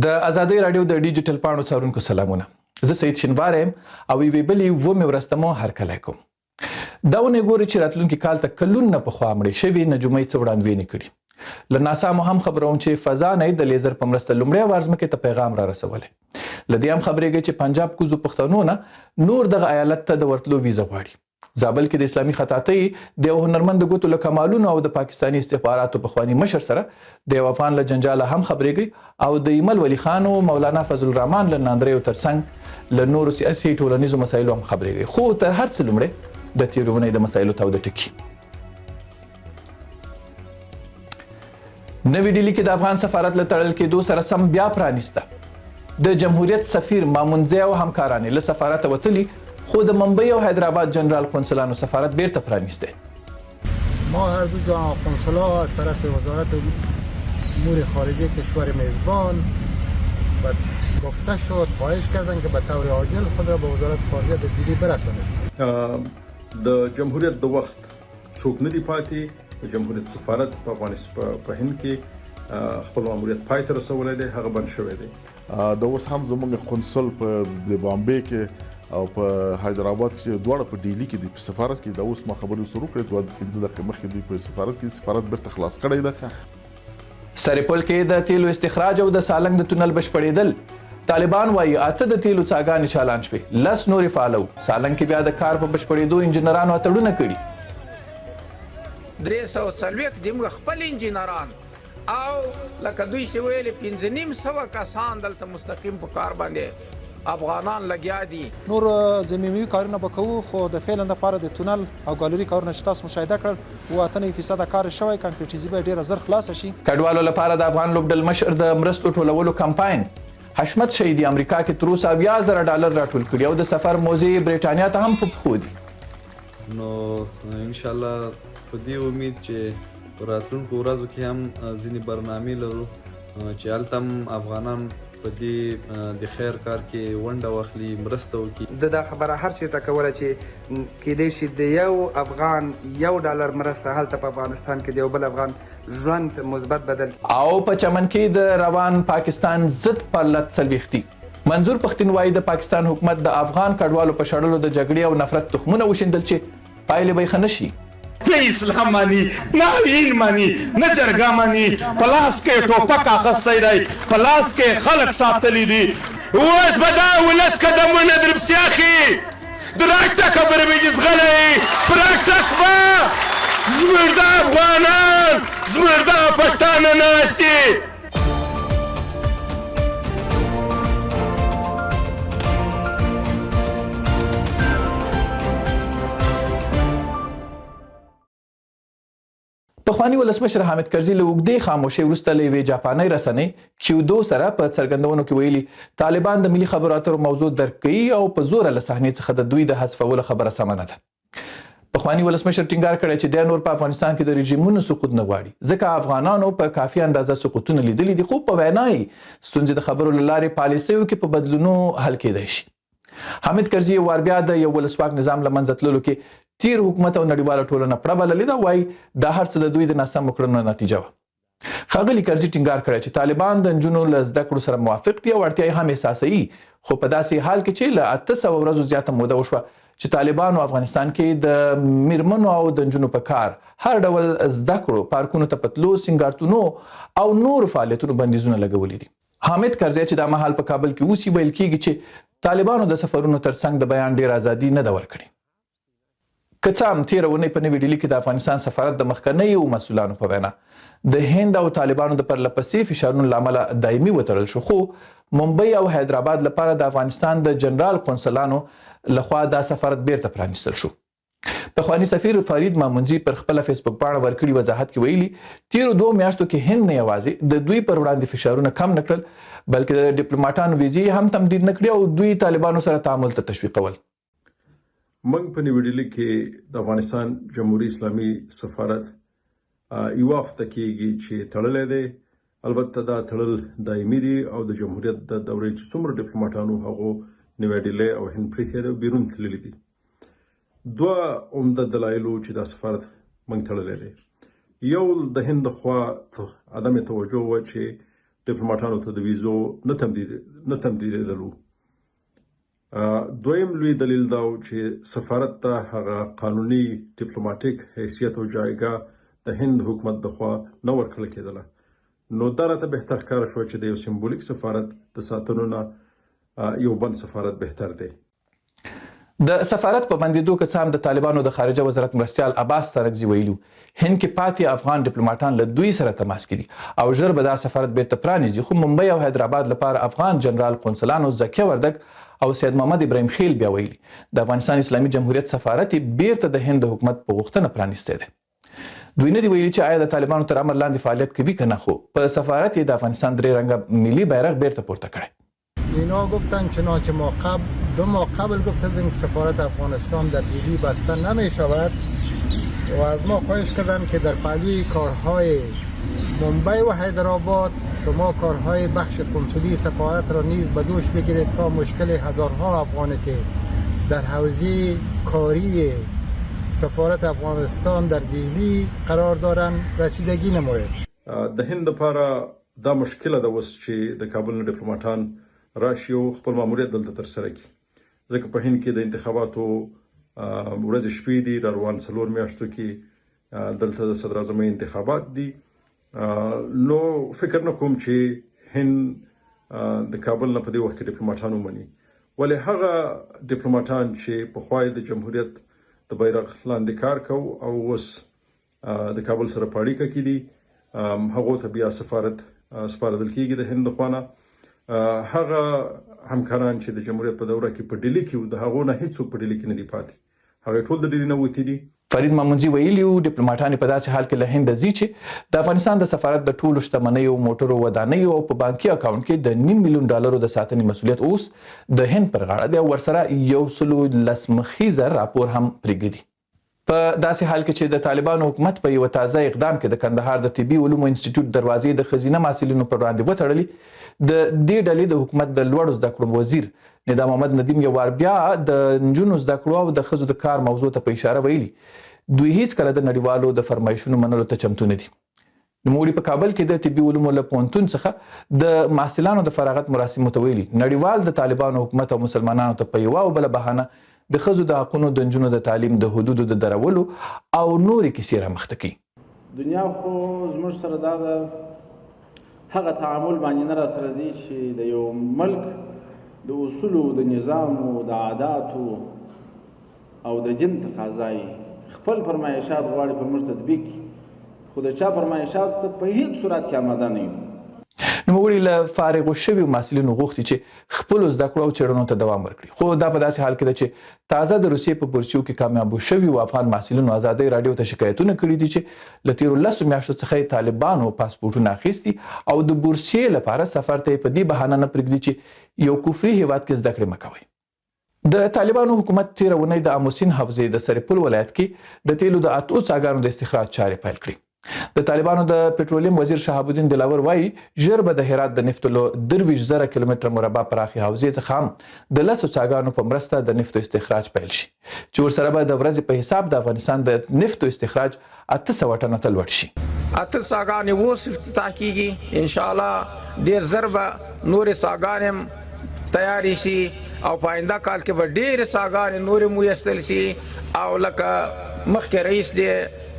د ازادۍ راډیو د ډیجیټل پاڼو څارونکو سلامونه. زه سید شینوار یم او یوې بلې ومې ورځ ته مو هرکلی کوم. دا ونې ګوري چې راتلونکي کال ته کلونه پخوا مړې شوې نجومۍ څه وړاندوینې کړي. له ناسا مو هم خبروم چې فضا نه د لیزر په مرسته لومړی وار ځمکې ته پیغام را رسولی. له دې هم خبرېږي چې پنجاب کوزو پښتنو نه نور دغه ایالت ته د ورتلو ویزه غواړي. زابل کې د اسلامي خطاطۍ د یو هنرمند د ګوتو له کمالونو او د پاکستاني استخباراتو پخواني مشر سره د یو افغان له جنجاله هم خبرېږي او د ایمل ولی خان او مولانا فضل الرحمن له ناندریو ترڅنګ له نورو سیاسي ټولنیزو مسایلو هم خبرېږي. خو تر هر څه لومړی د تېرې اونۍ د مسایلو تاوده ټکي. نوې ډیلي کې د افغان سفارت له تړل کېدو سره سم بیا پرانیسته. د جمهوریت سفیر مامونزی او همکارانې له سفارته وتلي، خو د ممبئی او حیدرآباد جنرال قنصلانو سفارت بیرته پرانیسته. ما هر دو جا قنصلا از طرف وزارت امور خارجه کشور میزبان گفته شد خواهش کردن که به طور عاجل خود را به وزارت خارجه د دیلی برسانند. د جمهوریت د وخت څوک نه دی پاتې. د جمهوریت سفارت په افغانستان په هند کې خپل ماموریت پای ته رسولی دی، هغه بند شوی دی. د اوس هم زموږ قنصل په د بامبې کې او په حیدرآباد کې دواړه په ډیلی کې د سفارت کې د اوس ما خبرې سره وکړې 15 دقیقې مخکې دوی په سفارت کې سفارت بیرته خلاص کړی ده. سرپل کې د تیلو استخراج او د سالنګ د تونل بشپړېدل. طالبان وایي 8 د تیلو څاګانې چالان شوې، 10 نورې فعالو. سالنګ کې بیا د کار په بشپړېدو انجینرانو اتړونه کړي. 340 د خپل انجینران او لکه دوی چې ویلې 5,500 کسان دلته مستقیم په کار باندې افغانان لګیا دي. نور زمینی کارونه وکړو، خو د فعلا لپاره د تونل او ګالری کارونه چې تاسو مشاهده کړل 98% کار شوی، کانکریټیزي به ډیره زر خلاص شي. کډوالو لپاره د افغان لوبډل مشر د مرستو ټولولو کمپاین حشمت شهیدي امریکا کې تر اوسه $10,000 راټول کړي او د سفر موزې برېټانیا ته هم په پښو دي. نو ان شاء الله په دې امید چې په راتلونکو ورځو کې هم ځینې برنامې لرو چې هلته هم افغانان په دې د خیر کار کې ونډه واخلي، مرسته وکړي. دا خبره هر چېرته کوله چې کیدای شي د یو افغان $1 مرسته هلته په افغانستان کې د یو بل افغان ژوند مثبت بدل کړي. او په چمن کې د روان پاکستان ضد پرلت څلوېښتي منظور پښتون وایي د پاکستان حکومت د افغان کډوالو په شړلو د جګړې او نفرت تخمونه وشیندل چې پایلې به یې ښه نه شي. نه اسلام مانی، نه دین مانی، نه جرګه مانی. پلاس کې ټوپک اخیستی دی، پلاس کې خلک ساتلی دي. اوس به دا ولس قدمونه در پسې اخي. د راکټک خبرې به دې زغلی، په راکټک به زموږ د افغانان زموږ دغه پښتانه ناست دي. پخواني ولسمشر حامد کرزي له اوږدې خاموشۍ وروسته له یوې جاپانۍ رسنۍ کیودو سره په څرګندونو کې ویلي طالبان د ملي خبرو اترو موضوع درک کوي او په زوره له صحنې څخه د دوی د حذفولو خبره سمه نه ده. پخواني ولسمشر ټینګار کړی چې دی نور په افغانستان کې د رژیمونو سقوط نه غواړي، ځکه افغانانو په کافي اندازه سقوطونه لیدلي دي، خو په وینا یې ستونزې د خبرو له لارې پالیسیو کې په بدلونو حل کېدای شي. حامد کرزي یو وار بیا د یو ولسواک نظام له منځه تللو کې تیر حکومت او نړیواله ټولنه پړه بللې ده. وایي دا هر څه د دوی د ناسمو کړنو نتیجه وه. ښاغلي کرزي ټینګار کړی چې طالبان د نجونو له زده کړو سره موافق دي او اړتیا یې هم احساسوي، خو په داسې حال کې چې له 800 ورځو زیاته موده وشوه چې طالبانو افغانستان کې د میرمنو او د نجونو په کار، هر ډول زده کړو، پارکونو ته په تلو، سینګارتونو او نور فعالیتونو بندیزونه لګولي دي. حامد کرزي چې دا مهال په کابل کې اوسي ویل کېږي چې طالبانو د سفرونو ترڅنګ د بیان ډېر ازادي نه ده ورکړې. که څه هم تېره اونۍ په نوې ډیلي کې د افغانستان سفارت د مخکنیو مسؤلانو په وینا د هند او طالبانو د پرلهپسې فشارونو له امله دایمي وتړل شو، خو ممبئی او حیدرآباد لپاره د افغانستان د جنرال قنصلانو لخوا دا سفارت بیرته پرانیستل شو. پخواني سفیر فرید مامونزي پر خپله فیسبوک پاڼه ورکړي وضاحت کې ویلي تېرو 2 میاشتو کې هند نه یوازې د دوی پر وړاندې فشارونه کم نه کړل، بلکې د ډیپلوماټانو ویزې هم تمدید نه کړې او دوی طالبانو سره تعامل ته تشویقول. موږ په نوې ډیلي کې د افغانستان جمهوریت اسلامي سفارت یوه هفته کېږي چې تړلی دی. البته دا تړل دایمي دي او د جمهوریت د دورې چې څومره ډیپلوماټانو هغو نوې ډیلي او هند پرېښی دی او بیرون تللي دي. 2 عمده دلایلو چې دا سفارت موږ تړلی دی. یو د هند خوا عدم توجه وه چې ډیپلوماټانو ته د ویزو نه تمدیدېدلو. دویم لوی دلیل دا و چې سفارت ته هغه قانوني ډیپلوماټیک حیثیت او جایګه د هند حکومت لخوا نه ورکړل کېدله. نو دا راته بهتر ښکاره شوه چې د یو سمبولیک سفارت د ساتنو نه یو بند سفارت بهتر دی. د سفارت په بندیدو که څه هم د طالبانو د خارجه وزارت مرستیال عباس ترکزي ویلي هند کې پاتې افغان ډیپلوماټان له دوی سره تماس کې دي او ژر به دا سفارت بیرته پرانیزي، خو ممبئی او حیدرآباد لپاره افغان جنرال قونسلانو زکیه وردګ او سید محمد ابراهیم خیل بیا ویلي د افغانستان اسلامي جمهوریت سفارت بیرته د هند حکومت په غوښتنه پرانیستی دی. دوی نه دی ویلي چې آیا د طالبانو تر امر لاندې فعالیت کوي که نه، خو په سفارت یې د افغانستان درې رنګه ملي بیرغ بیرته پورته کړی. اینا گفتن چنانچه ما دو ماه قبل گفته بودیم که سفارت افغانستان در دیلی بسته نمی شود و از ما خواهش کردن که در پهلوی کارهای ممبئی و حیدرآباد شما کارهای بخش کنسولی سفارت را نیز به دوش بگیرید تا مشکل هزارها افغانی که در حوزه کاری سفارت افغانستان در دیلی قرار دارند رسیدگی نماید. د هند لپاره دا مشکله ده اوس چې د کابل نه ډیپلوماټان راشي او خپل ماموریت دلته ترسره کړي، ځکه په هند کې د انتخاباتو ورځې شپې دي، را روان 4 میاشتو کې دلته د صدر اعظم انتخابات دي. نو فکر نه کوم چې هند د کابل نه په دې وخت کې ډیپلوماټان ومني، ولې هغه ډیپلوماټان چې پخوا د جمهوریت د بیرغ لاندې کار کوي او اوس د کابل سره په اړیکه کې دي، هغو ته بیا سپارل کېږي د هند لخوا نه. هغه همکاران چې د جمهوریت په دوره کې په ډیلی کې د هغو نه هیڅوک په ډیلی کې نه دي پاتې، هغه ټول د ډیلی نه وتي دي. فرید مامونځي ویلي وو ډیپلوماټان په داسې حال کې له هند ځي چې د افغانستان د سفارت د ټولو شتمنیو، موټرو، ودانیو او په بانکي اکاونټ کې د $9 ملیون د ساتنې مسؤلیت اوس د هند پر غاړه دی او ورسره 110 مخیزه راپور هم پرېږدي. په داسې حال کې چې د طالبانو حکومت په یو تازه اقدام کې د کندهار د طبي علومو انسټیټیوټ دروازې د ښځینه محصلینو پر وړاندې وتړلې، د دې ډلې د حکومت د لوړو زده کړو وزیر ندا محمد ندیم یو وار بیا د نجونو زده کړو او د ښځو د کار موضوع ته په اشاره ویلي دوی هیڅ کله د نړیوالو د فرمایشونو منلو ته چمتو نه دي. نوموړي په کابل کې د طبي علومو له پوهنتون څخه د محصلانو د فراغت مراسمو ته ویلي نړیوال د طالبانو حکومت او مسلمانانو ته په یوه او بله بهانه د ښځو د حقونو، د نجونو د تعلیم د حدودو د درولو او نورې کیسې رامخته کوي. دنیا خو زموږ سره دا د هغه تعامل باندې نه را سره ځي چې د یو ملک د اصولو، د نظامو، د عاداتو او د جن تقاضای خپل فرمایشات غواړي پر موږ تطبیق کړي، خو د چا فرمایشاتو ته په هیڅ صورت کې آماده نه یو. نوموړي له فارغو شویو محصلینو غوښتي چې خپلو زده کړو او څېړنو ته دوام ورکړي، خو دا په داسې حال کې ده چې تازه د روسیې په بورسیو کې کامیابو شویو افغان محصلینو ازادۍ راډیو ته شکایتونه کړي دي چې له تېرو 10 میاشتو څخه یې طالبانو پاسپورټونه اخیستي او د بورسیې لپاره سفر ته یې په دې بهانه نه پرېږدي چې یو کفري هیواد کې زده کړې مه کوئ. د طالبانو حکومت تېره اونۍ د اموسین حوزې د سرپل ولایت کې د تیلو د 8 څاګانو د استخراج چارې پیل کړې. د طالبانو د پټرولیم وزیر شهاب الدین دلاور وایي ژر به د هرات د نفتو له 23,000 کیلومتره مربع پراخې حوزې څخه هم د 10 څاګانو په مرسته د نفتو استخراج پیل شي چې ورسره به د ورځې په حساب د افغانستان د نفتو استخراج 800 ټنه ته لوړ شي. 8 څاګانې اوس افتتاح کیږي، ان شاء الله ډیر ژر به نورې څاګانې تیاری شي او په آینده کال کې به ډېرې څاګانې نورې مویستل شي او لکه مخکې رئیس دی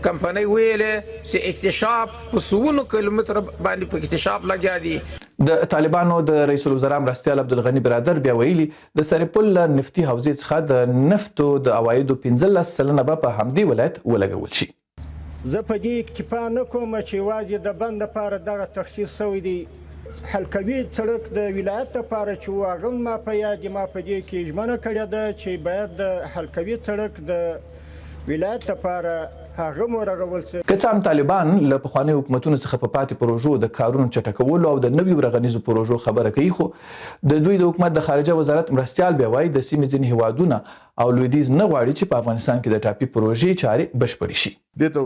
کمپنۍ ویلې چې اکتشاف په سوونو کیلومتر باندې په اکتشاف لګیا دي. د طالبانو د رئیس الوزرا مرستیال عبدالغني برادر بیا ویلي د سرپل نفتي حوزې څخه د نفتو د عوایدو 15% به په همدې ولایت ولګول شي. زه په دې اکتفا نه کوم چې یوازې د بند لپاره دغه تخصیص شوی دی. حلقوي سړک د ولایت لپاره چې هغه ما په یاد ما په دې کې ژمنه کړې ده چې باید د حلقوي سړک د ولایت لپاره هغه مرغول شي. که څه هم طالبان له پخوانیو حکومتونو څخه په پاتې پروژو د کارونو چټکولو او د نویو رغنیزو پروژو خبره کوي، خو د دوی د حکومت د خارجه وزارت مرستیال بیا وایي د سیمې ځینې هیوادونه او لویدیځ نه غواړي چې په افغانستان کې د ټاپي پروژې چارې بشپړې شي. دې ته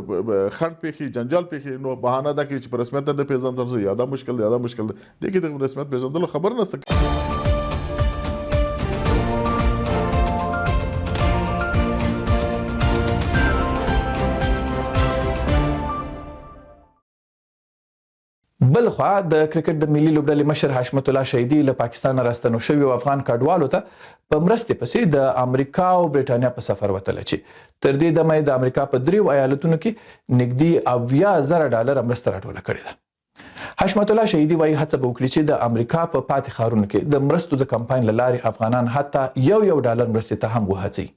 خنډ پیښې، جنجال پیښې، نو بهانه ده چې په رسمیت نه پیژندل شي، یا دا مشکل دی، یا دا مشکل دی. دې کې د رسمیت پیژندلو خبر نشته. بل خوا د کرکټ د ملي لوبډلې مشر حشمت الله شهیدي له پاکستان راستنو شوی او افغان کډوالو ته په مرستې پسې د امریکا او برېټانیا په سفر وتل چې تر دې دمه د امریکا په 3 ایالتونو کې نږدې $80,000 مرسته راټوله کړې ده. حشمت الله شهیدي وايي هڅه به وکړي چې د امریکا په پاتې ښارونو کې د مرستو د کمپاین له لارې افغانان حتی $1 مرستې ته هم وهڅوي.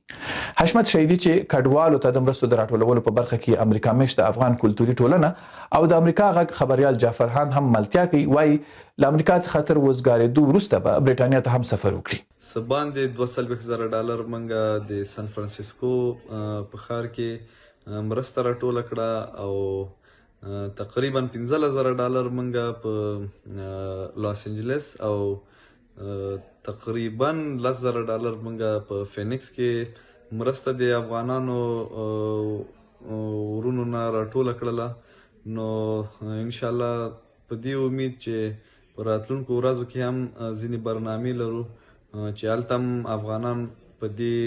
حشمت شهیدي چې کډوالو ته د مرستو د راټولولو په برخه کې امریکا مشت افغان کلتوري ټولنه او د امریکا غږ خبريال جعفر خان هم ملتیا کوي، وايي له امریکا څخه تر وزګارېدو وروسته به برېټانیا ته هم سفر وکړي. سباندې $200,000 منګه د سان فرانسیسکو په ښار کې مرسته راټوله کړه او تقریبا $15,000 منګه په لاس انجلس او تقریبا $10,000 منګه په فینکس کې مرسته د افغانانو ورونو نه راټوله کړله. نو ان شاء الله په دې امید چې په راتلونکو ورځو کې هم ځینې برنامې لرو چې هلته هم افغانان په دې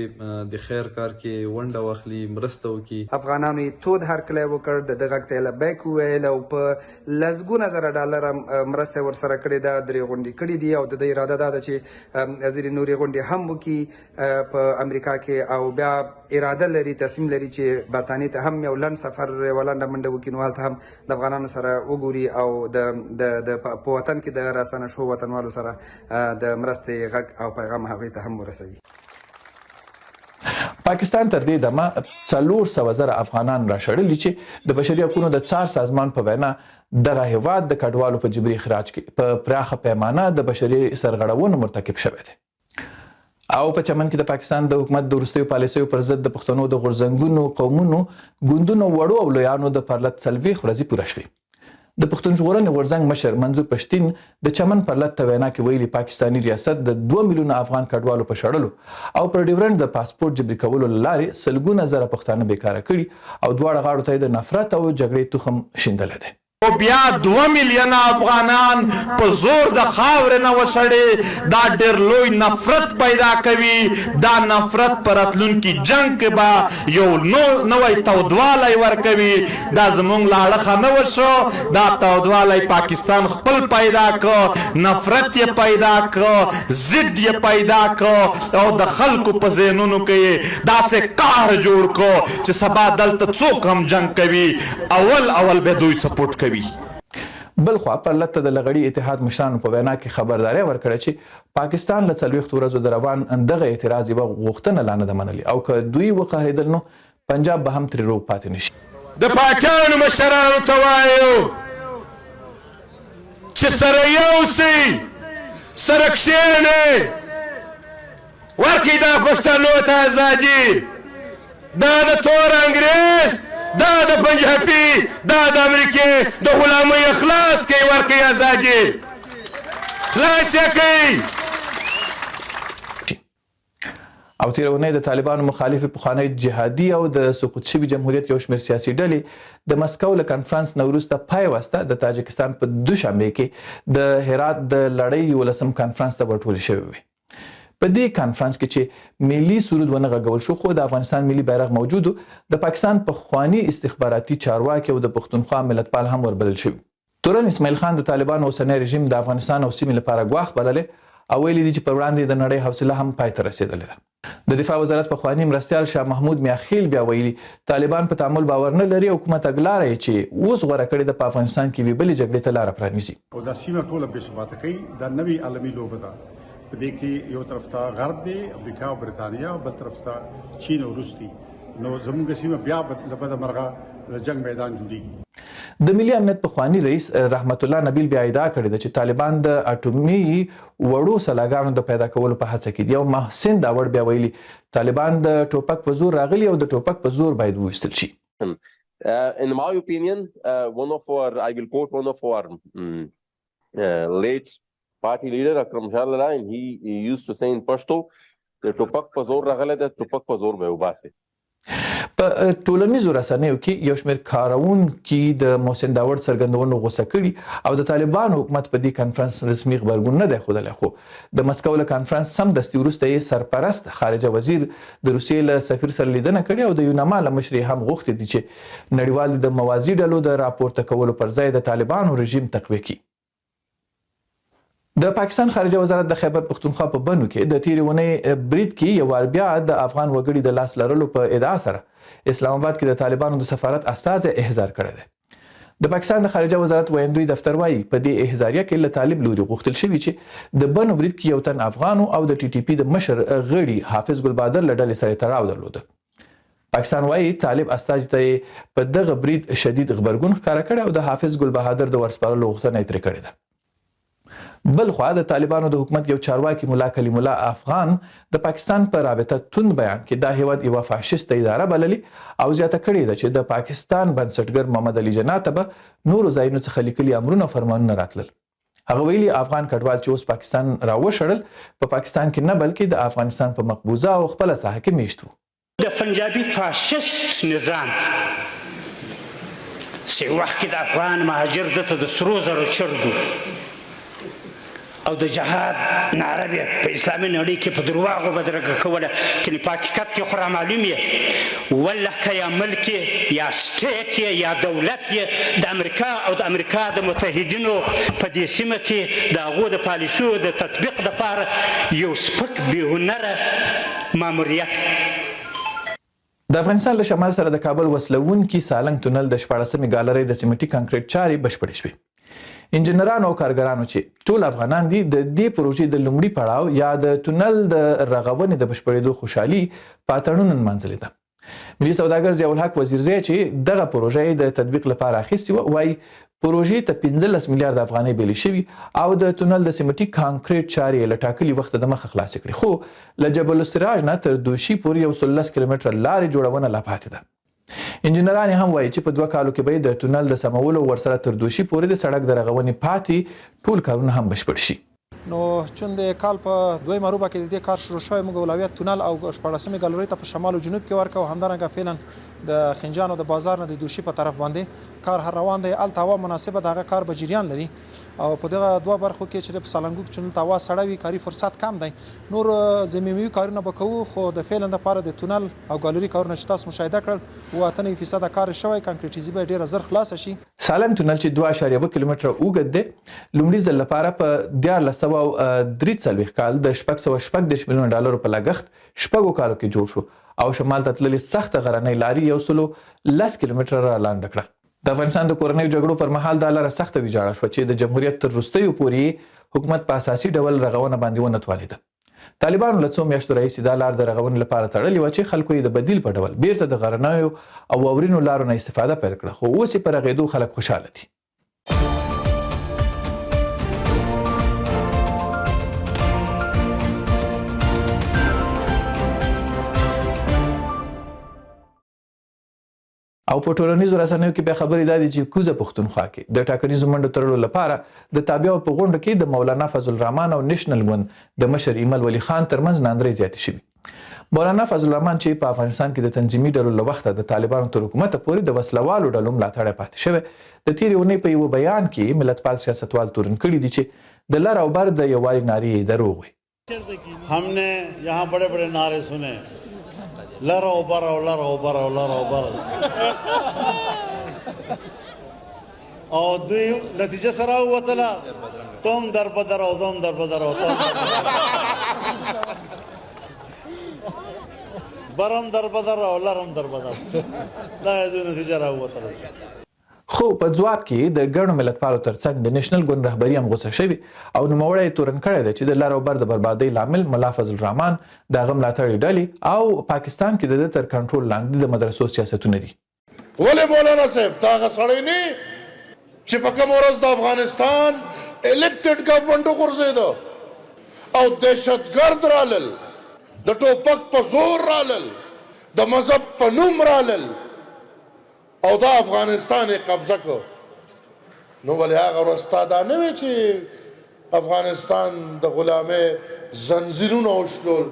د خیر کار کې ونډه واخلي، مرسته وکړي. افغانانو یې تود هرکلی وکړ، د ده غږ ته یې لبیک وویل او په لسګونه زره ډالره مرسته یې ورسره کړې ده، درې غونډې کړي دي او د ده اراده دا ده چې ځینې نورې غونډې هم وکړي په امریکا کې او بیا اراده لري، تصمیم لري چې برطانیې ته هم یو لنډ سفر یوه لنډه منډه وکړي، نو هلته هم د افغانانو سره وګوري او د په وطن کې د راستانه شوو وطنوالو سره د مرستې غږ او پیغام هغوی ته هم ورسوي. پاکستان تر دې دمه 400,000 افغانان راشړلي چې د بشري حقوقو د څار سازمان په وینا دغه هیواد د کډوالو په جبري اخراج کې په پراخه پیمانه د بشري سرغړونو مرتکب شوی دی. او په چمن کې د پاکستان د حکومت د وروستیو پالیسیو پر ضد د پښتنو د غورځنګونو، قومونو، ګوندونو، وړو او لویانو د پرلت 40 ورځې پوره شوې. د پښتون ژغورنې غورځنګ مشر منظور پښتين د چمن پرلت ته وینا کې ویلي پاکستاني ریاست د 2 میلیونه افغان کډوالو په شړلو او پر ډیورنډ د پاسپورت جبري کولو لارې سلګونه زره پښتانه بیکاره کړي او دواړه غاړو ته د نفرت او جګړې تخم شیندل دي. او بیا 2 میلیونه افغانان په زور د خاورې نه وشړي، دا ډېر لوی نفرت پیدا کوي. دا نفرت په راتلونکي جنګ کې به یو نوی تودوالی ورکوي. دا زموږ له اړخه نه وشو، دا تودوالی پاکستان خپل پیدا کړ، نفرت یې پیدا کړ، ضد یې پیدا کړ او د خلکو په ذهنونو کې داسې قهر جوړ کړ چې سبا دلته څوک هم جنګ کوي اول به دوی سپورټ کوي. بل خوا پرلت ته د لغړي اتحاد مشرانو په وینا کې خبرداري ورکړه چې پاکستان له 40 ورځو د روان دغه اعتراض یوه غوښتنه لا نه ده منلې او که دوی وقهرېدل نو پنجاب به هم ترې روغ پاتې نشي. د پاکستان مشرانو ته وایو چې سره یوسئ، سره کښېنئ، ورکړئ دا پښتنو ته ازادي. دا د تور انګریز، دا د پنجابي، دا د امریکې د غلامۍ اخلاص کوي، ورکوي ازادي، خلاص یې کوي. او تېره اونۍ د طالبانو مخالف پخوانی جهادي او د سقوط شوي جمهوریت یو شمېر سیاسي ډلې د مسکو له کنفرانس نه وروسته پای واسطه د تاجکستان په دوشنبې کې د هرات د لړۍ 11م کنفرانس ته ورټولې شوې وې. په دې کانفرنس کې چې ملي سرود ونه غږول شو خو د افغانستان ملي بیرغ موجود د پاکستان پخوانی استخباراتي چارواکي او د پښتونخوا ملتپال هم وربلل شوي. تورن اسماعیل خان د طالبانو اوسنی رژیم د افغانستان او سیمې لپاره ګواښ بللی او ویلي دي چې پر وړاندې د نړۍ حوصله هم پای ته رسېدلې ده. د دفاع وزارت پخوانی مرستیال شاه محمود میاخیل بیا ویلي طالبان په تعامل باور نه لري او کومه تګلاره یې چې اوس غوره کړې ده په افغانستان کې یوې بلې جګړې ته لاره پرانیزي. او دا سیمه ټوله بې ثباته کوي. دا نوې عالمي لوبه ده. په دې کې یو طرف ته غرب دی، امریکا او برېټانیا، او بل طرف ته چین او روس دي. نو زموږ سیمه بیا له بده مرغه د جنگ میدان جوړیږي. د ملي امنیت پخوانی رئیس رحمت الله نبیل بیا ادعا کړې ده چې طالبان د اټومي وړو سلاګانو د پیدا کولو په هڅه کې دي او محسن داوړ بیا ویلي طالبان د ټوپک په زور راغلي او د ټوپک په زور باید وویستل شي. In my opinion, I will quote one of our late party leader, Akram Shah Lala, and he used to say in Pashto, the topak pa zor raghale da topak pa zor be ubase. په ټولنیزو رسنیو کې یو شمېر کاروونکي د محسن داوړ څرګندونو غوسه کړي او د طالبانو حکومت په دې کنفرانس رسمي غبرګون نه دی ښودلی، خو د مسکو له کنفرانس سمدستي وروسته یې سرپرست خارجه وزیر د روسیې له سفیر سره لیدنه کړې او د یوناما له مشرې هم غوښتي دي چې نړیوال د موازي ډلو د راپورته کولو پر ځای د طالبانو رژیم تقویه کړي. د پاکستان خارجه وزارت د خیبر پښتونخوا په بنو کې د تیرې اونۍ برید کې یو وار بیا د افغان وګړي د لاس لرلو په ادعا سره اسلام آباد کې د طالبانو د سفارت استازی احضار کړی دی. د پاکستان د خارجه وزارت ویندوی دفتر وایي په دې احضاریه کې له طالب لوري غوښتل شوي چې د بنو برید کې یو تن افغانو او د TTP د مشر غړي حافظ ګل بهادر له ډلې سره تړاو درلوده. پاکستان وایي طالب استازي ته په دغه برید شدید غبرګون ښکاره کړی او د حافظ ګل بهادر د ورسپارلو غوښتنه یې ترې کړې ده. بل خوا د طالبانو د حکومت یو چارواکي ملا کلیم الله افغان د پاکستان په رابطه توند بیان کې دا هیواد یوه فاشیست اداره بللي او زیاته کړې ده چې د پاکستان بنسټګر محمد علي جناح ته به نورو ځایونو څخه لیکلي امرونه فرمانونه راتلل. هغه ویلي افغان کډوال چې اوس پاکستان راوشړل په پاکستان کې نه بلکې د افغانستان په مقبوضه او خپله ساحه کې میشت وو. د پنجابي فاشیست نظام چې وخت کې د افغان مهاجر دته د سرو زرو چرګو او د جهاد نعره بیا په اسلامي نړۍ کې په درواغو بدرګه کوله، کنې په حقیقت کې خو را معلوم یې والله که یا ملک یا سټیټ یې یا دولت یې د امریکا او د امریکا د متحدینو په دې سیمه کې د هغو د پالیسیو د تطبیق دپاره یو سپک بېهنره ماموریت. د افغانستان له شمال سره د کابل وسلوونکي سالنګ تونل د 14مې ګالرۍ د سیمټي کانکریټ چارې بشپړې شوې. انجنیرانو او کارګرانو چې ټول افغانان دي د دې پروژې د لومړي پړاو یا د تونل د رغونې د بشپړېدو خوشحالي په اتڼونو نمانځلې ده. ملي سوداګر ضیاء الحق وزیرزی چې دغه پروژه د تطبیق لپاره اخیستې وه وایي پروژې ته 15 میلیارډ افغانۍ بیلې شوي او د تونل د سیمټي کانکریټ چارې له ټاکلي وخته د مخه خلاصې کړې، خو له جبل السراج نه تر دوشي پورې 110 کیلومتره لارې جوړونه لا پاتې ده. انجنیران هم وایي چې په 2 کالو کې به د تونل د سمولو ورسره تر دوشي پورې د سړک د رغونې پاتې ټول کارونه هم بشپړ شي. نو چون د کال په 2 مروبه کې د دې کار شروع شوی، موږ اولویت تونل او 14مې ګالرۍ ته په شمال او جنوب کې ورکړو، همدارنګه فعلا د خنجان او د بازار نه د دوشي په طرف باندې کار هر روان دی. هلته هوا مناسبه د هغه کار به جریان لري او په دغه 2 برخو کې چې په سالنګوک چونل ته هوا سړه وي کاري فرصت کم دی. نور زمینوي کارونه به کوو، خو د فعلا دپاره د تونل او ګالري کارونه چې تاسو مشاهده کړل 98% کار شوی، کانکریټیزي به ډېره زر خلاصه شي. سالنګ تونل چې 2.1 کیلومتره اوږد دی لومړي ځل لپاره په 1443 کال د 614 میلیون ډالرو په لګښت 6 کالو کې جوړ شو او شمال ته تللې سخته غرنۍ لارې 110 کیلومتره را لاندې کړه. د افغانستان د کورنیو جګړو پر مهال دا لاره سخته ویجاړه شوه چې د جمهوریت تر وروستیو پورې حکومت په اساسي ډول رغونه باندې ونه توانېده. طالبانو له څو میاشتو راهیسې دا لار د رغونې لپاره تړلې وه چې خلکو یې د بدیل په ډول بیرته د غرنیو او واورینو لارو نه استفاده پیل کړه، خو اوس یې په رغېدو خلک خوشحاله دي. او په ټولنیزو رسنیو کې بیا خبرې دا دي چې کوزه پښتونخوا کې د ټاکنیزو منډو تړلو لپاره د تابعو په غونډه کې د مولانا فضل الرحمن او نېشنل ګوند د مشر ایمل ولی خان ترمنځ ناندرۍ زیاتې شوي. مولانا فضل الرحمن چې په افغانستان کې د تنظیمي ډلو له وخته د طالبانو تر حکومته پورې د وسلوالو ډلو ملاتړی پاتې شوی، د تېرې اونۍ په یوه بیان کې ملتپال سیاستوال تورن کړي دي چې د لر او بر د یووالي نارې یې دروغ وي. हमने यहाँ बड़े बड़े नारे सुने, लरो बरो लरो बरो लरो बरो और दुई नतीजा सरा हुआ तला तुम दर बदर हो तुम दर बदर हो बरम दर बदर हो लरम दर बदर दा दुई नतीजा रहा हुआ तला. خو په ځواب کې د ګڼو ملتپالو ترڅنګ د نېشنل ګوند رهبري هم غوسه شوي او نوموړی یې تورن کړی دی چې د لر او بر د بربادۍ لامل ملا فضل الرحمن د هغه ملاتړي ډلې او پاکستان کې د ده تر کنټرول لاندې د مدرسو سیاستونه دي. ولې مولانا صاحب تا هغه سړی نه چې په کومه ورځ د افغانستان الیکټډ ګورنمنټ وغورځېده او دهشتګرد رالل، د ټوپک په زور رالل، د مذهب په نوم رالل او دا افغانستان یې قبضه کړ، نو ولې هغه ورځ تا دا نه وی چې افغانستان د غلامۍ زنځیرونه وشلول؟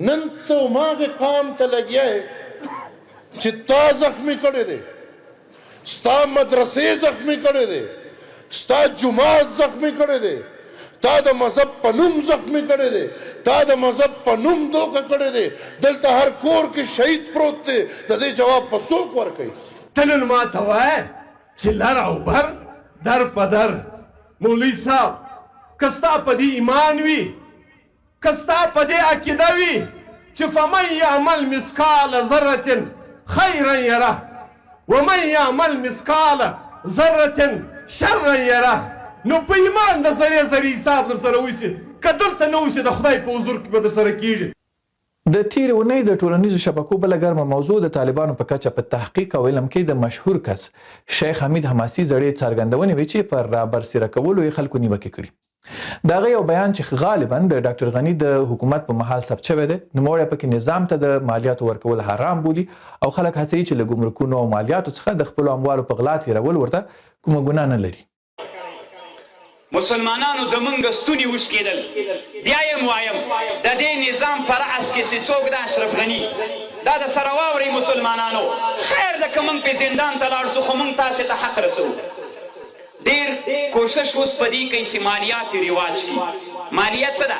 نن ته هماغې قام ته لګیا یې چې تا زخمی کړی دی، ستا مدرسې زخمی کړی دی، ستا جماعت زخمی کړی دی، تا د مذهب په نوم زخمی کړی دی، تا د مذهب په نوم دوکه کړی دی. دلته هر کور کې شهید پروت دی، د دې جواب په څوک ورکوي؟ ته نن ما ته وایه چې لر او بر در په در مولوي صاحب که ستا په دې ایمان وي، که ستا په دې عقیده وي چې فمن یعمل مثقال ذرة خیرا یره ومن یعمل مثقال ذرة شرا یره، نو په ایمان د سرې سرې حساب در سره وشي، که دلته نه وشي د خدای په حضور کې به در سره کېږي. د تیرې اونۍ د ټولنیزو شبکو بله ګرمه موضوع د طالبانو په کچه په تحقیق او علم کې د مشهور کس شیخ حمید حماسي زړې څرګندونې وې چې پر رابرسېره کولو یې خلکو نیوکې کړي. د هغه یو بیان چې غالبا د ډاکټر غني د حکومت په مهال ثبت شوی دی، نوموړی پکې نظام ته د مالیاتو ورکول حرام بولي او خلک هڅوي چې له ګمرکونو او مالیاتو څخه د خپلو اموالو په غلا تېرول ورته کومه ګناه نه لري. مسلمانانو د منګه ستوني وشکېدل. بیا یې وایم د دې نظام په رأس کې چې څوک د اشرف غني دا د سره واورئ مسلمانانو، خیر ده که موږ پې زندان ته لاړ شو خو موږ تاسې ته حق رسوو. ډېر کوشش اوس په دې کوي چې مالیات یې رواج کړي. مالیه څه ده؟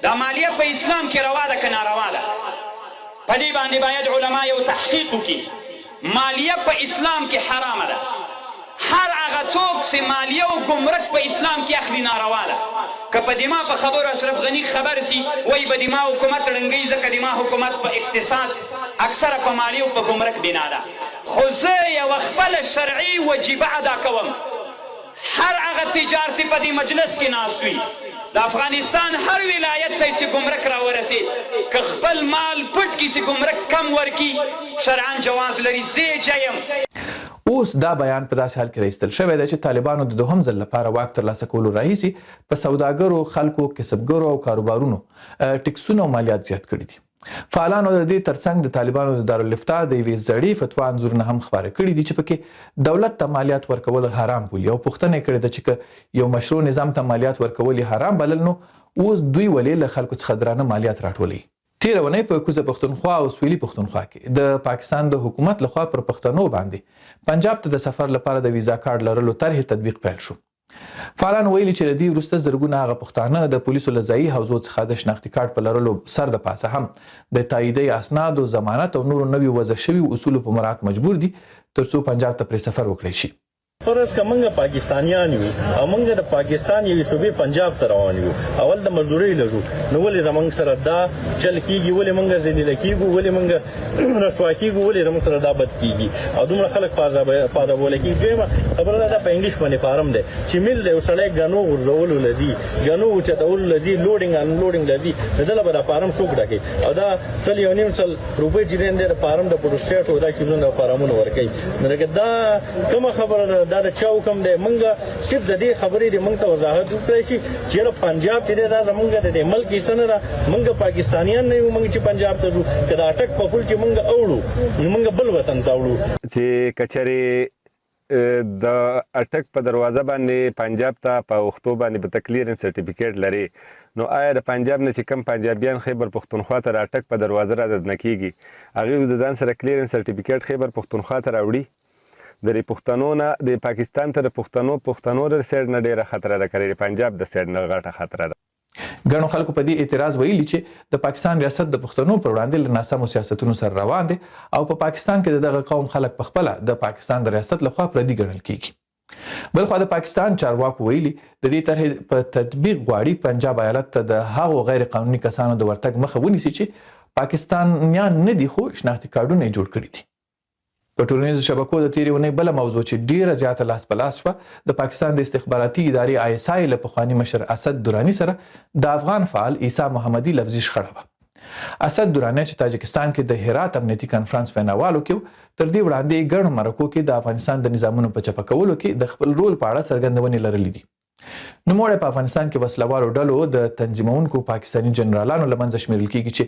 دا مالیه په اسلام کې روا ده که ناروا ده؟ په دې باندې باید علما یو تحقیق وکړي. مالیه په اسلام کې حرامه ده. هر هغه څوک چې مالیه او ګمرک په اسلام کې اخلي ناروا ده. که په دما په خبرو اشرف غني خبر سي وایي به دما حکومت ړنګوي، ځکه دما حکومت په اقتصاد اکثره په مالیه او په ګمرک بنا ده. خو زه یوه خپله شرعي وجیبه ادا کوم. هر هغه تجار چې په دې مجلس کې ناست وي د افغانستان هر ولایت ته چې ګمرک راورسېد، که خپل مال پټ کړي چې ګمرک کم ورکړي شرعاً جواز لري. زه یې یم. اوس دا بیان په داسې حال کې راایستل شوی دی چې طالبانو د دوهم ځل لپاره واک ترلاسه کولو راهیسې په سوداګرو، خلکو، کسبګرو او کاروبارونو ټکسونه او مالیات زیات کړي دي. فعالانو د دې ترڅنګ د طالبانو د دارالفتاء د یوې زړې فتوا انځورونه هم خپاره کړي دي چې پکې دولت ته مالیات ورکول حرام بولي او پوښتنه یې کړې ده چې که یو مشروع نظام ته مالیات ورکول یې حرام بلل نو اوس دوی ولې له خلکو څخه درانه مالیات راټولوي. تیره اونۍ په کوزه پښتونخوا او سویلي پښتونخوا کې د پاکستان د حکومت لخوا پر پښتنو باندې پنجاب ته د سفر لپاره د ویزا کارت لرلو طرحې تطبیق پیل شو. فعالان ویلي چې د دې وروسته زرګونه هغه پښتانه د پولیسو له ځایي حوزو څخه د شناختي کارت په لرلو سر د پاسه هم د تاییدي اسنادو، ضمانت او نورو نویو وضع شویو اصولو په مراعات مجبور دي ترڅو پنجاب ته پرې سفر وکړی شي. فرض که موږ پاکستانیان یو او موږ د پاکستان یوې صوبې پنجاب ته روان یو، اول د مزدورۍ لرو، نو ولې زموږ سره دا چل کیږي؟ ولې موږ ذلیله کیږو؟ ولې موږ رسوا کیږو؟ ولې زموږ سره دا بد کیږي او دومره خلک پاذابوله کیږي؟ دویمه خبره دا په انګلیش باندې فارم دی چې میل دی، سړی ګنو غورځولو لذي، ګنو اوچتولو لذي، لوډینګ انلوډینګ لذي، د ده به دا فارم څوک ډکوي؟ او دا 1.5 روپۍ چې دی د فارم د پروسټیټ او دا چیزونه فارمونه ورکوي. نو لکه دا کومه خبره ده؟ دا د چا حکم دی؟ موږ صرف د دې خبرې د موږ ته وضاحت وکړی چې چېرې پنجاب چې دی دا زموږ د دې ملک حصه نه ده. موږ پاکستانیان نه یو موږ چې پنجاب ته ځو، که د اټک په پل چې موږ اوړو نو موږ بل وطن ته اوړو. چې که چېرې د اټک په دروازه باندې پنجاب ته په اوښتو باندې به کلیرنس سرټیفیکیټ لري، نو آیا د پنجاب نه چې کم پنجابیان خیبر پښتونخوا ته د اټک په دروازه رادننه کېږي هغوی د ځان سره کلیرنس سرټیفیکیټ خیبر پښتونخوا ته راوړي؟ د پښتنو نه د پاکستان ته د پښتنو د سیډ نه ډیره خطره ده، که د پنجاب د سیډ نه غټه خطره ده. ګڼو خلکو په دې اعتراض ویلي چې د پاکستان ریاست د پښتنو پر وړاندې له ناسمو سیاستونو سره روان دی او په پاکستان کې دغه قوم خلک په خپله د پاکستان د ریاست لخوا پردي ګڼل کیږي. بلخوا د پاکستان چارواکو ویلي د دې طرحې په تطبیق غواړي پنجاب ایالت ته د هغو غیر قانوني کسانو د ورتګ مخه ونیسي چې پاکستانیان نه دي خو شناختي کارډونه یې جوړ کړي دي. په ټولنیزو شبکو د تیرې اونۍ بله موضوع چې ډیره زیاته لاس په لاس شوه د پاکستان د استخباراتي ادارې ISI له پخواني مشر اسد دراني سره د افغان فعال عیسی محمدي لفظي شخړه وه. اسد دراني چې تاجکستان کې د هرات امنیتي کنفرانس ویناوالو کې تر دې وړاندې ګڼو مرکو کې د افغانستان د نظامونو په چپه کولو کې د خپل رول په اړه څرګندونې لرلې دي. نوموړی په افغانستان کې وسلوالو ډلو د تنظیمونکو پاکستاني جنرالانو له منځه شمیرل کیږي چې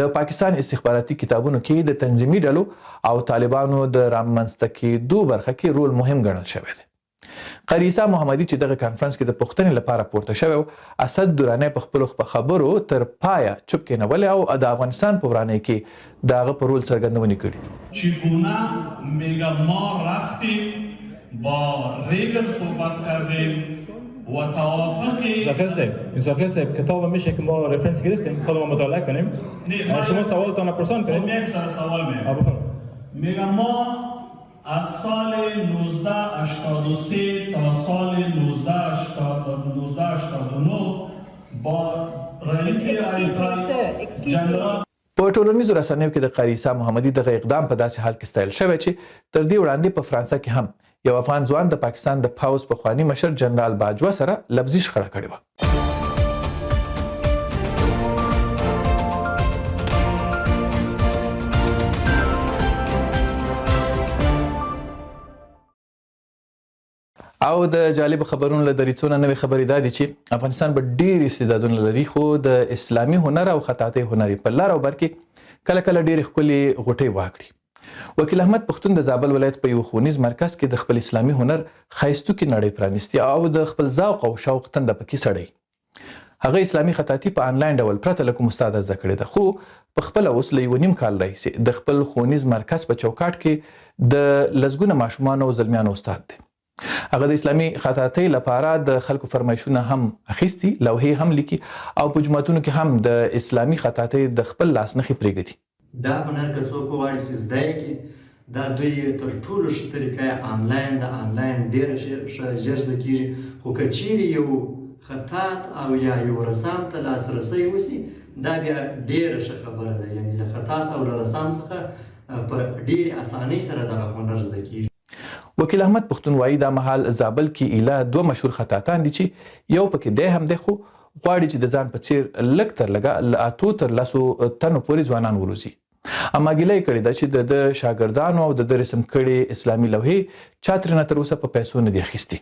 د پاکستان استخباراتي کتابونو کې د تنظیمي ډلو او طالبانو د رامنځته کېدو برخه کې رول مهم ګڼل شوی دی. قاری عیسی محمدي چې دغه کانفرنس کې د پوښتنې لپاره پورته شوی و، اسد دراني په خپلو خبرو تر پایه چوپ کېنولی او د افغانستان په ورانۍ کې د هغه په رول څرګندونې کړي. چگونه میگه ما رفتیم با ریگن صحبت کردیم و توافق زاخر صاحب کتاب میشه که ما رفرنس گرفتیم خودمون مطالعه کنیم. شما سوالتان پرسان کنیم. یک سر سوال میگه ما از سال 1983 تا سال 1989 با رئیس اسرائیل جنرال په ټولنیزو رسنیو کې د قاری عیسی محمدي دغه اقدام په داسې حال کې ستایل شوی چې تر دې وړاندې په فرانسه کې هم یو افغان ځوان د پاکستان د پاوز پخواني مشر جنرال باجوه سره لفظي شخړه کړې وه. او د جالب خبرونو له دریڅو نه نوې خبرې دا دي چې افغانستان به ډېر استعدادونه لري، خو د اسلامي هنر او خطاطۍ هنري په لار او بر کې کله کله ډېرې ښکلې غوټۍ واکړي. وکیل احمد پښتون د زابل ولایت په یو ښوونیز مرکز کې د خپل اسلامي هنر ښایستوکې نړۍ پرانیستې او د خپل ذوق او شوق تنده پکې سړی. هغه اسلامي خطاطي په آنلاین ډول پرته له کوم استاد زده کړې ده، خو په خپله اوس له 1.5 کال راهیسې د خپل ښوونیز مرکز په چوکاټ کې د لسګونه ماشومانو او زلمیانو استاد دی. هغه د اسلامي خطاطۍ لپاره د خلکو فرمایشونه هم اخیستي، لوحې هم لیکي او په جوماتونو کې هم د اسلامي خطاطۍ د خپل لاس نښې پرېږدي. دا هنر که څوک وغواړي چې زده یې کړي، دا دوی تر ټولو ښه طریقه یې آنلاین ده. آنلاین ډېره ښه ژر زده کېږي، خو که چیرې یو خطاط او یا یو رسام ته لاسرسی وسي، دا بیا ډېره ښه خبره ده. یعنې له خطاط او له رسام څخه په ډېرې اسانۍ سره دغه هنر زده کېږي. وکیل احمد پښتون وایي دا مهال زابل کې ایله 2 مشهور خطاطان دي چې یو پکې دی هم دی، خو غواړي چې د ځان په څیر لږ تر لږه له 8 تر 10 تنو پورې ځوانان وروزي. اما ګیله یې کړې ده چې د شاګردانو او د رسم کړي اسلامي لوحې چا ترېنه تر اوسه په پیسو نه دي اخیستي.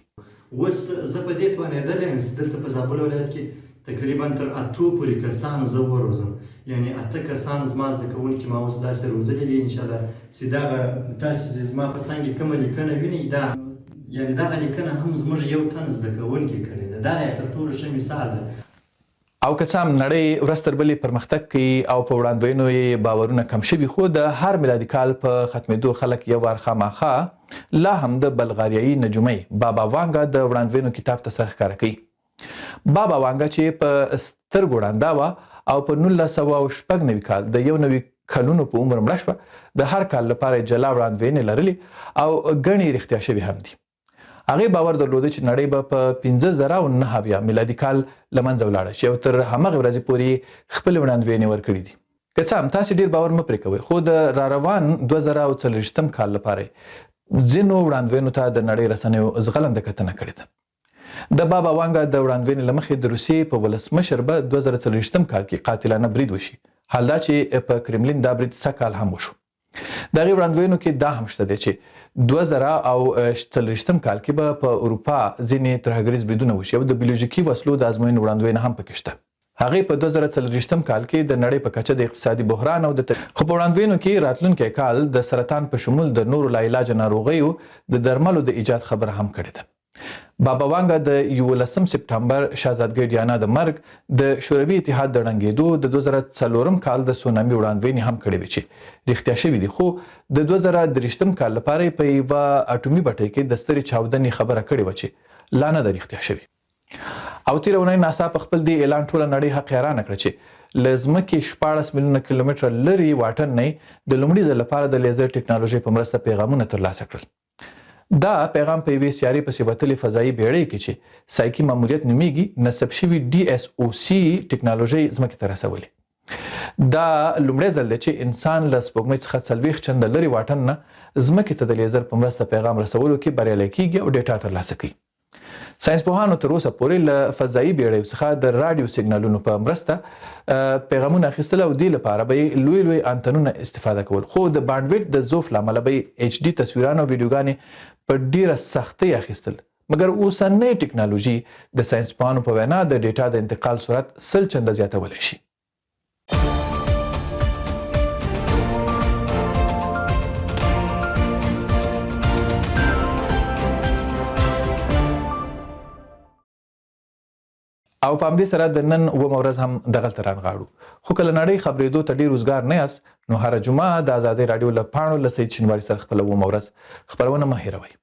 اوس زه په دې توانېدلی یم چې دلته په زابل ولایت کې تقریبا تر 8 پورې کسان زه وروزم. یعنې 8 کسان زما زده کوونکي ما اوس داسې روزلي دي. انشاءالله چې دغه تاسې زما په څنګ کې کومه لیکنه وینئ، دا یعنې دغه لیکنه هم زموږ یو تن زده کوونکي کړې ده. دا یې تر ټولو ښه مثال ده. او که څه هم نړۍ ورځ تر بلې پرمختګ کوي او په وړاندوینو یې باورونه کم شوي، خو د هر میلادي کال په ختمېدو خلک یو وار خامخا لا هم د بلغاریایي نجومۍ بابا وانګا د وړاندوینو کتاب ته سر ښکاره کوي. بابا وانګا چې په سترګو ړنده وه او په 1996 کال د 1 کلونو په عمر مړه شوه، د هر کال لپاره جلا وړاندوینې لرلې او ګڼې رښتیا شوي هم دي. هغې باور درلوده چې نړۍ به په 1509 میلادي کال له منځه ولاړه شي او تر همغې ورځې پورې خپلې وړاندوینې ورکړي دي. که څه هم تاسې ډېر باور مه پرې کوئ، خو د راروان 2024 کال لپاره ځینو وړاندوینو ته د نړۍ رسنیو زغلنده کتنه کړې ده. د بابا وانګا د وړاندوینې له مخې د روسیې په ولسمشر به 2024 کال کې قاتلانه برید وشي. حال دا چې په کرملین دا برید سږ کال هم وشو. د هغې وړاندوینو کې دا هم شته دی چې 2024 کال کې به په اروپا ځینې ترهګریز بریدونه وشي او د بیولوژیکي وسلو د ازموینې وړاندوینه هم پکې شته. هغې په 2024 کال کې د نړۍ په کچه د اقتصادي بحران او خو په وړاندوینو کې راتلونکی کال د سرطان په شمول د نورو لاعلاجه ناروغیو د درملو د ایجاد خبره هم کړې ده. بابا وانګا د 11 سپټمبر شاهزادګۍ ډیانا د مرګ د شوروي اتحاد د ړنګېدو د 2004 کال د سونامي وړاندوینې هم کړې وې چې رښتیا شوي دي، خو د 2023 کال لپاره په یوه اټومي بټۍ کې د سترې چاودنې خبره کړې وه چې لا نه ده رښتیا شوې. او تېره اونۍ ناسا په خپل دې اعلان ټوله نړۍ حقیرانه کړه چې له ځمکې 14 میلیونه کیلومتره لرې واټن نه د لومړي ځل لپاره د لیزر ټکنالوژۍ په مرسته پیغامونه ترلاسه کړل. دا پیغام په یوې سیارې پسې وتلې فضایي بیړۍ کې چې سایکي ماموریت نومیږي نصب شوي DSOC ټکنالوژۍ ځمکې ته رسولې. دا لومړی ځل دی چې انسان له سپوږمۍ څخه 40 چنده لرې واټن نه ځمکې ته د لیزر په مرسته پیغام رسولو کې بریالی کیږي او ډیټا ترلاسه کوي. ساینسپوهانو تر اوسه پورې له فضایي بیړیو څخه د راډیو سیګنالونو په مرسته پیغامونه اخیستل او دې لپاره به یې لوی لوی انتنونه استفاده کول، خو د بانډویډ د ضعف له امله به یې HD تصویران او ویډیوګانې په ډیره سختۍ اخیستل. مګر اوسنۍ ټکنالوژي د ساینسپوهانو په وینا د ډیټا د انتقال سرعت 100 چنده زیاتولی شي. او په همدې سره د نن اوومه ورځ هم دغلته رانغاړو. خو کله نړۍ خبرېدو ته ډېر روزګار نه یاست نو هره جمعه د ازادۍ راډیو له پاڼو له سید شینواري سره خپله اوومه ورځ خپرونه مه هېروئ.